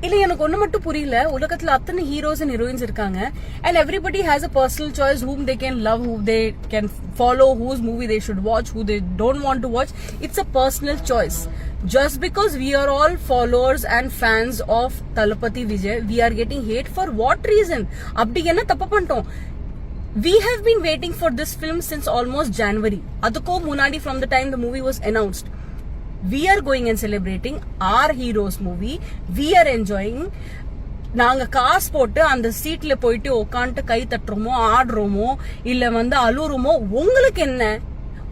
இல்ல எனக்கு ஒண்ணு மட்டும் புரியல, உலகத்துல அத்தனை ஹீரோஸ் அண்ட் ஹீரோயின்ஸ் இருக்காங்க and everybody has a personal choice whom they can love, who they can follow, whose movie they should watch, who they don't want to watch. It's a personal choice. Just because we are all followers and fans of Thalapathy Vijay, we are getting hate for what reason? அப்படி என்ன தப்பு பண்ணிட்டோம்? We have been waiting for this film since almost January. அதுக்கோ முன்னாடி from the time the movie was announced. We are going and celebrating our heroes movie. We are enjoying. நாங்க காசு போட்டு அந்த சீட்ல போயிட்டு உட்காந்துட்டு கை தட்டுறோமோ ஆடுறோமோ இல்ல வந்து அழுறோமோ, உங்களுக்கு என்ன?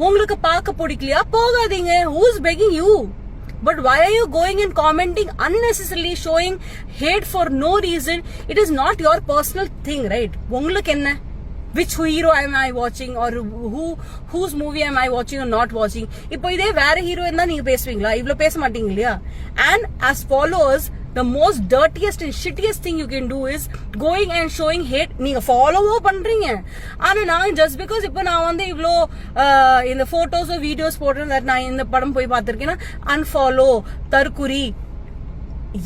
உங்களுக்கு பார்க்க பிடிக்கலையா? போகாதீங்க. Who's begging you? But why are you going and commenting unnecessarily, showing hate for no reason? It is not your personal thing, right? உங்களுக்கு என்ன? Which hero am I watching or whose movie am I watching or not watching? இப்போ இதே வேற hero இருந்தா நீங்க பேசுவீங்களா? இவ்ளோ பேச மாட்டீங்க இல்லையா? And as followers, the most dirtiest and shittiest thing you can do is going and showing hate. நீங்க ஃபாலோவோ பண்றீங்க, ஆனா நான் just because இப்போ நான் வந்து இவ்ளோ இந்த போட்டோஸோ வீடியோஸ் போடுறேன், நான் இந்த படம் போய் பார்த்திருக்கேன்னா unfollow, தற்குறி.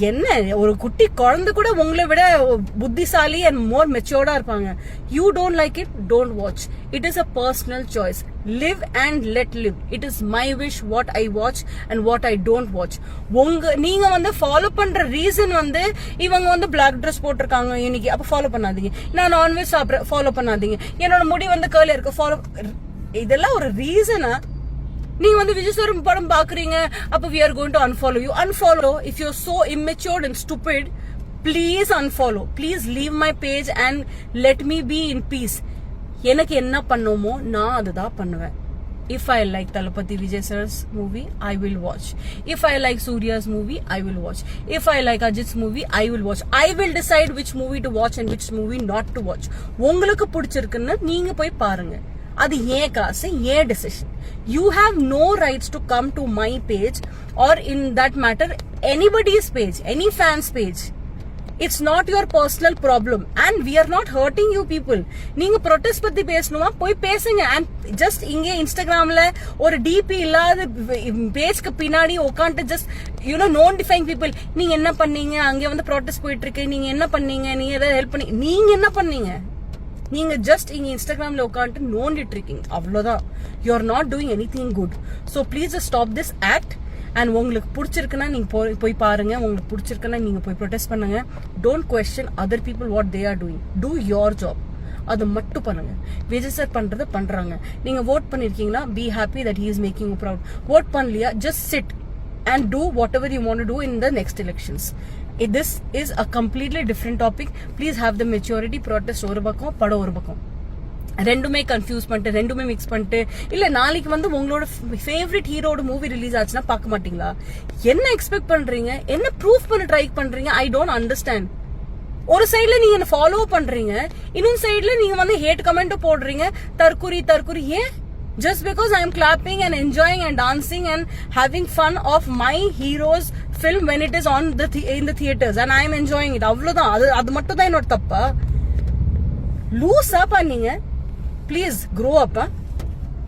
என்ன ஒரு குட்டி குழந்தை கூட உங்களை விட புத்திசாலி and more maturedா இருப்பாங்க. You don't like it, don't watch. It is a personal choice. Live and let live. It is my wish what I watch and what I don't watch. நீங்க வந்து ஃபாலோ பண்ற ரீசன் வந்து இவங்க வந்து black dress போட்டிருக்காங்க இன்னைக்கு, அப்ப follow பண்ணாதீங்க. நான் நான்வெஜ் சாப்பிட்றேன், ஃபாலோ பண்ணாதீங்க. என்னோட முடி வந்து கேர்லியா இருக்கு, ஃபாலோ. இதெல்லாம் ஒரு ரீசனா? நீங்க வந்து விஜய் சார் படம் பாக்குறீங்க, அப்ப we are going to unfollow you. Unfollow. If you're so immature and stupid, please unfollow. Please leave my page and let me be in peace. எனக்கு என்ன பண்ணுமோ நான் அதுதான் பண்ணுவேன். If I like Thalapathy Vijay sir's movie, I will watch. If I like Surya's movie, I will watch. If I like Ajit's movie, I will watch. I will decide which movie to watch and which movie not to watch. உங்களுக்கு பிடிச்சிருக்குன்னு நீங்க போய் பாருங்க. அது ஏன் காசு, ஏன் decision. You have no rights to come to my page or in that matter anybody's page, any fan's page. It's not your personal problem and we are not hurting you people. நீங்க protest பத்தி பேசணுமா போய் பேசுங்க. and just இங்க இன்ஸ்டாகிராம்ல ஒரு DP இல்லாத பேஜ்க்கு பின்னாடி உட்காந்து just notifying people, நீங்க என்ன பண்ணீங்க, அங்க வந்து ப்ரொடெஸ்ட் போயிட்டு இருக்கு, நீங்க என்ன பண்ணீங்க, நீங்க ஏதாவது ஹெல்ப் பண்ணி, நீங்க என்ன பண்ணீங்க? நீங்க ஜஸ்ட் இங்க இன்ஸ்டாகிராம்ல உட்காந்து நோண்டிட்டு இருக்கீங்க, அவ்வளவுதான். You are not doing anything good. So please stop this act. And உங்களுக்கு பிடிச்சிருக்குன்னா நீங்க போய் பாருங்க, உங்களுக்கு பிடிச்சிருக்குன்னா நீங்க போய் ப்ரொடெஸ்ட் பண்ணுங்க. Don't question other people what they are doing. Two your job. அது மட்டும் பண்ணுங்க. விஜய் சார் பண்றதை பண்றாங்க. நீங்க vote பண்ணிருக்கீங்களா? Be happy that he is making you proud. vote பண்ணலையா? Just chit and do whatever you want to do in the next elections. This is a completely different topic. Please have the maturity. protest ஒரு பக்கம், படம் ஒரு பக்கம், ரெண்டுமே confuse பண்ணிட்டு ரெண்டுமே mix பண்ணிட்டு இல்ல நாளைக்கு வந்து உங்களோட ஃபேவரட் ஹீரோட மூவி ரிலீஸ் ஆச்சுன்னா பார்க்க மாட்டீங்களா? என்ன எக்ஸ்பெக்ட் பண்றீங்க? என்ன ப்ரூஃப் பண்ண ட்ரை பண்றீங்க? I don't understand. ஒரு சைட்ல நீங்க என்ன ஃபாலோ பண்றீங்க, இன்னொரு சைட்ல நீங்க வந்து ஹேட் கமெண்ட் போடுறீங்க, தற்குறி தற்குறி. ஏன்? Just because I am clapping and enjoying and dancing and having fun of my hero's film when it is on in the theaters and I am enjoying it. அவ்வளவுதான். அது மட்டும் தான் என்னோட தப்பா? லூஸா பண்ணீங்க. Please grow up.